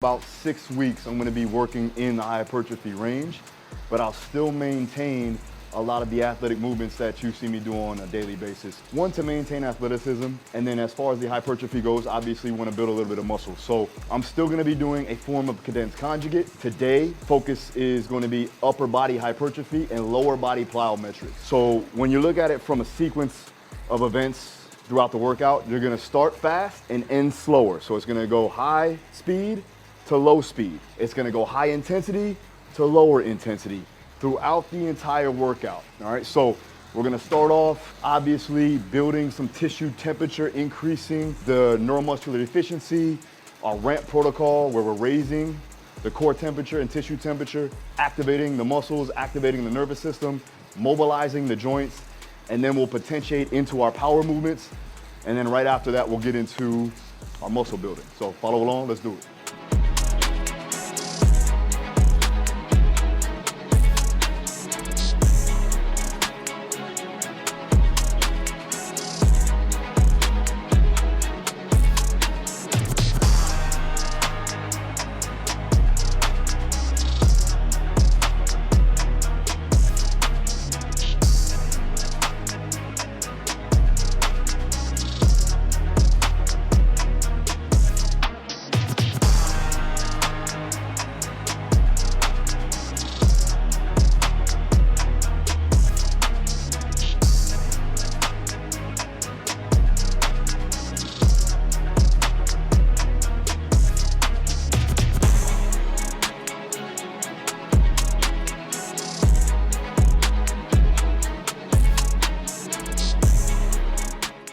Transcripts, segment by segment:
About 6 weeks, I'm gonna be working in the hypertrophy range, but I'll still maintain a lot of the athletic movements that you see me do on a daily basis. One, to maintain athleticism, and then as far as the hypertrophy goes, obviously you want to build a little bit of muscle. So I'm still going to be doing a form of condensed conjugate. Today, focus is going to be upper body hypertrophy and lower body plyometrics. So when you look at it from a sequence of events throughout the workout, you're going to start fast and end slower. So it's going to go high speed to low speed. It's going to go high intensity to lower intensity throughout the entire workout. All right, so we're gonna start off obviously building some tissue temperature, increasing the neuromuscular efficiency, our ramp protocol where we're raising the core temperature and tissue temperature, activating the muscles, activating the nervous system, mobilizing the joints, and then we'll potentiate into our power movements. And then right after that, we'll get into our muscle building. So follow along, let's do it.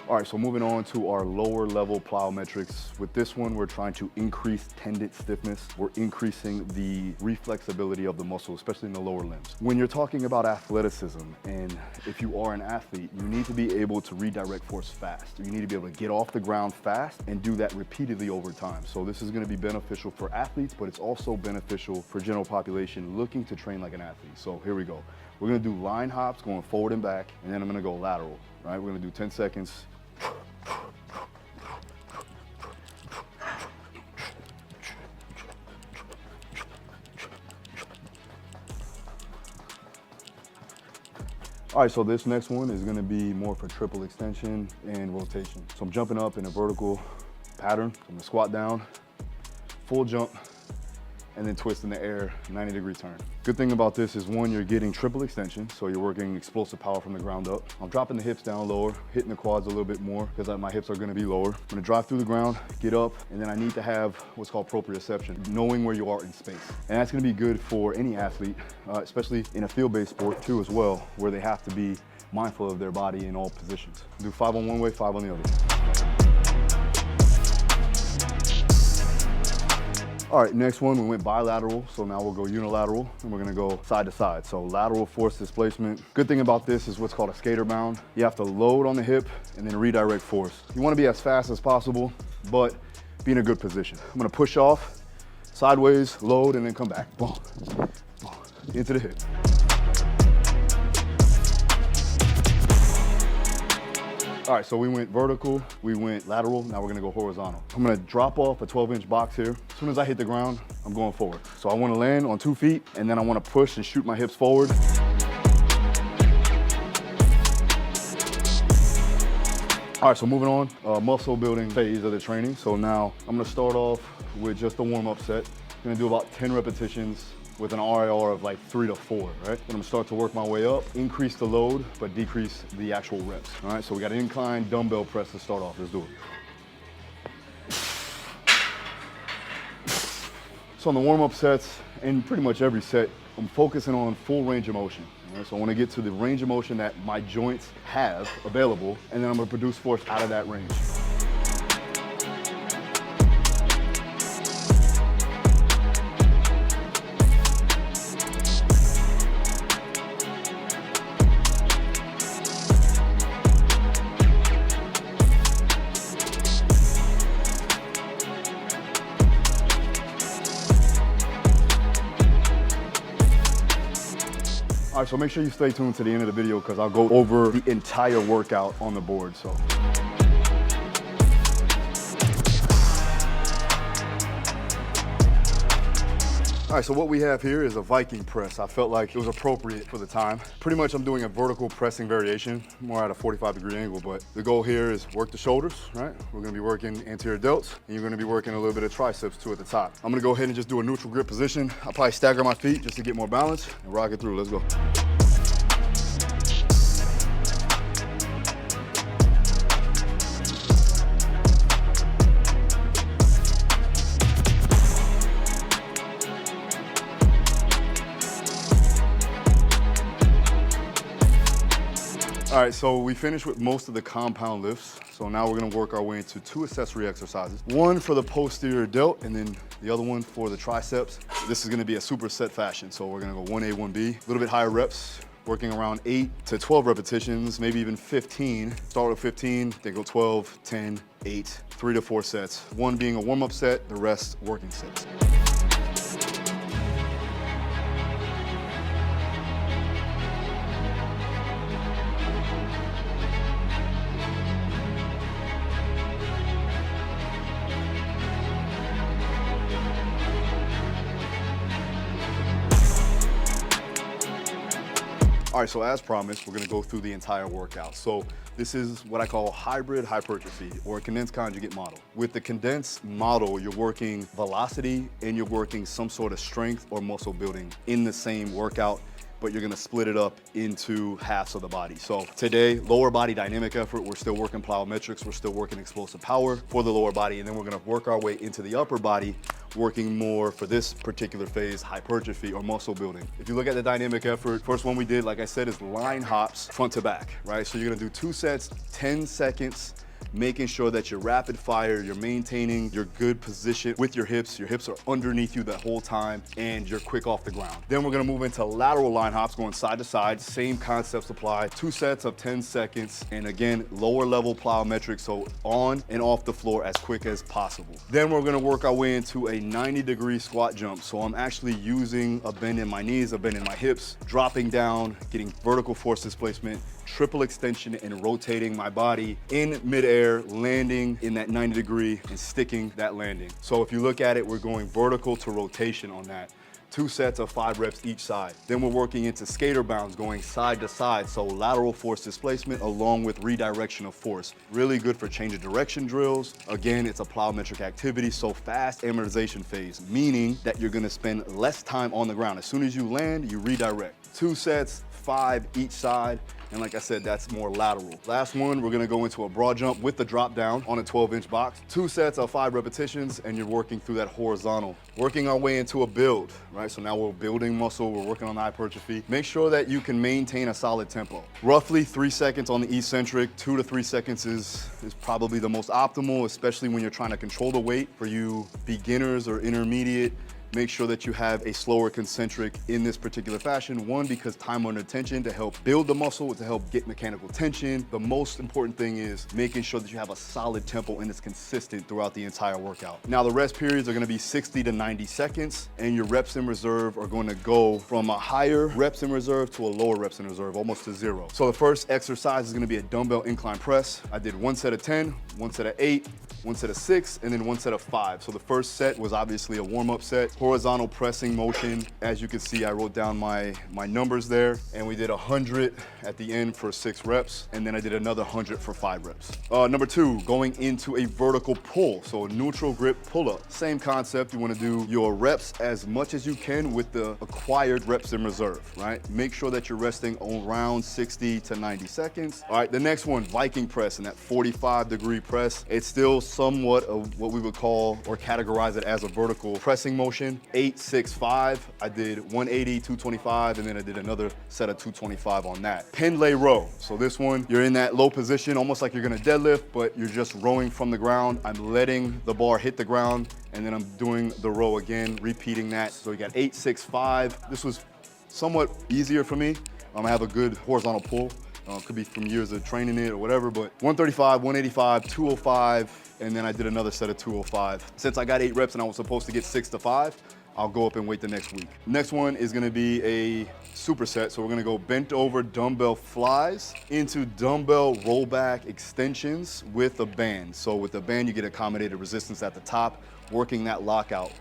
All right, so moving on to our lower level plyometrics. With this one, we're trying to increase tendon stiffness. We're increasing the reflexability of the muscle, especially in the lower limbs. When you're talking about athleticism, and if you are an athlete, you need to be able to redirect force fast. You need to be able to get off the ground fast and do that repeatedly over time. So this is gonna be beneficial for athletes, but it's also beneficial for general population looking to train like an athlete. So here we go. We're gonna do line hops going forward and back, and then I'm gonna go lateral, right? We're gonna do 10 seconds. All right, so this next one is gonna be more for triple extension and rotation. So I'm jumping up in a vertical pattern. I'm gonna squat down, full jump, and then twist in the air, 90-degree turn. Good thing about this is, one, you're getting triple extension, so you're working explosive power from the ground up. I'm dropping the hips down lower, hitting the quads a little bit more because my hips are gonna be lower. I'm gonna drive through the ground, get up, and then I need to have what's called proprioception, knowing where you are in space. And that's gonna be good for any athlete, especially in a field-based sport too as well, where they have to be mindful of their body in all positions. Do 5 on one way, 5 on the other. All right, next one, we went bilateral, so now we'll go unilateral, and we're gonna go side to side. So lateral force displacement. Good thing about this is what's called a skater bound. You have to load on the hip and then redirect force. You wanna be as fast as possible, but be in a good position. I'm gonna push off, sideways, load, and then come back. Boom, boom, into the hip. All right, so we went vertical, we went lateral, now we're gonna go horizontal. I'm gonna drop off a 12-inch box here. As soon as I hit the ground, I'm going forward. So I wanna land on 2 feet, and then I wanna push and shoot my hips forward. All right, so moving on, muscle building phase of the training. So now I'm gonna start off with just a warm-up set. I'm gonna do about 10 repetitions with an RIR of like 3 to 4, right? Then I'm gonna start to work my way up, increase the load, but decrease the actual reps. All right, so we got an incline dumbbell press to start off. Let's do it. So on the warm-up sets, and pretty much every set, I'm focusing on full range of motion. Right? So I wanna get to the range of motion that my joints have available, and then I'm gonna produce force out of that range. All right, so make sure you stay tuned to the end of the video because I'll go over the entire workout on the board. So. All right, so what we have here is a Viking press. I felt like it was appropriate for the time. Pretty much I'm doing a vertical pressing variation, more at a 45-degree angle, but the goal here is work the shoulders, right? We're gonna be working anterior delts, and you're gonna be working a little bit of triceps too at the top. I'm gonna go ahead and just do a neutral grip position. I'll probably stagger my feet just to get more balance and rock it through. Let's go. All right, so we finished with most of the compound lifts. So now we're gonna work our way into 2 accessory exercises. One for the posterior delt, and then the other one for the triceps. This is gonna be a superset fashion. So we're gonna go 1A, 1B, a little bit higher reps, working around 8 to 12 repetitions, maybe even 15. Start with 15, then go 12, 10, 8, 3 to 4 sets. One being a warm-up set, the rest working sets. All right, so as promised, we're gonna go through the entire workout. So this is what I call hybrid hypertrophy or a condensed conjugate model. With the condensed model, you're working velocity and you're working some sort of strength or muscle building in the same workout, but you're gonna split it up into halves of the body. So today, lower body dynamic effort, we're still working plyometrics, we're still working explosive power for the lower body, and then we're gonna work our way into the upper body, working more for this particular phase, hypertrophy or muscle building. If you look at the dynamic effort, first one we did, like I said, is line hops front to back, right? So you're gonna do 2 sets, 10 seconds, making sure that you're rapid fire, you're maintaining your good position with your hips are underneath you the whole time, and you're quick off the ground. Then we're gonna move into lateral line hops, going side to side, same concepts apply, 2 sets of 10 seconds, and again, lower level plyometrics, so on and off the floor as quick as possible. Then we're gonna work our way into a 90-degree squat jump. So I'm actually using a bend in my knees, a bend in my hips, dropping down, getting vertical force displacement, triple extension, and rotating my body in midair, landing in that 90 degree and sticking that landing. So if you look at it, we're going vertical to rotation on that. 2 sets of 5 reps each side. Then we're working into skater bounds, going side to side, so lateral force displacement along with redirection of force. Really good for change of direction drills. Again, it's a plyometric activity, so fast amortization phase, meaning that you're gonna spend less time on the ground. As soon as you land, you redirect. 2 sets, 5 each side. And like I said, that's more lateral. Last one, we're gonna go into a broad jump with the drop down on a 12-inch box. 2 sets of 5 repetitions, and you're working through that horizontal. Working our way into a build, right? So now we're building muscle, we're working on hypertrophy. Make sure that you can maintain a solid tempo. Roughly 3 seconds on the eccentric, 2 to 3 seconds is probably the most optimal, especially when you're trying to control the weight. For you beginners or intermediate, make sure that you have a slower concentric in this particular fashion. One, because time under tension to help build the muscle, to help get mechanical tension. The most important thing is making sure that you have a solid tempo and it's consistent throughout the entire workout. Now the rest periods are gonna be 60 to 90 seconds, and your reps in reserve are going to go from a higher reps in reserve to a lower reps in reserve, almost to 0. So the first exercise is gonna be a dumbbell incline press. I did 1 set of 10, 1 set of 8, 1 set of 6, and then 1 set of 5. So the first set was obviously a warm-up set, horizontal pressing motion. As you can see, I wrote down my numbers there, and we did 100 at the end for 6 reps, and then I did another 100 for 5 reps. Number 2, going into a vertical pull, so a neutral grip pull-up. Same concept, you wanna do your reps as much as you can with the acquired reps in reserve, right? Make sure that you're resting around 60 to 90 seconds. All right, the next one, Viking press, and that 45-degree press. It's still somewhat of what we would call or categorize it as a vertical pressing motion. 8, 6, 5. I did 180, 225, and then I did another set of 225 on that. Pendlay row. So this one, you're in that low position, almost like you're gonna deadlift, but you're just rowing from the ground. I'm letting the bar hit the ground, and then I'm doing the row again, repeating that. So you got 8, 6, 5. This was somewhat easier for me. I have a good horizontal pull. Could be from years of training it or whatever, but 135, 185, 205, and then I did another set of 205. Since I got 8 reps and I was supposed to get 6 to 5, I'll go up and wait the next week. Next one is gonna be a superset. So we're gonna go bent over dumbbell flies into dumbbell rollback extensions with a band. So with the band, you get accommodated resistance at the top, working that lockout.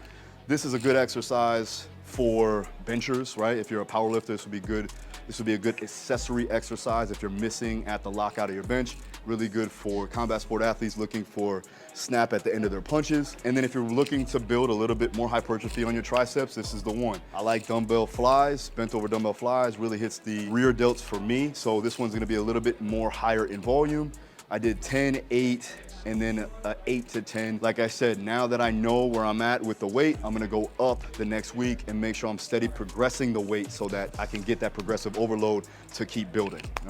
This is a good exercise for benchers, right? If you're a power lifter, this would be good. This would be a good accessory exercise if you're missing at the lockout of your bench. Really good for combat sport athletes looking for snap at the end of their punches. And then if you're looking to build a little bit more hypertrophy on your triceps, this is the one. I like dumbbell flies, bent over dumbbell flies, really hits the rear delts for me. So this one's gonna be a little bit more higher in volume. I did 10, 8, and then 8 to 10. Like I said, now that I know where I'm at with the weight, I'm gonna go up the next week and make sure I'm steady progressing the weight so that I can get that progressive overload to keep building, all right?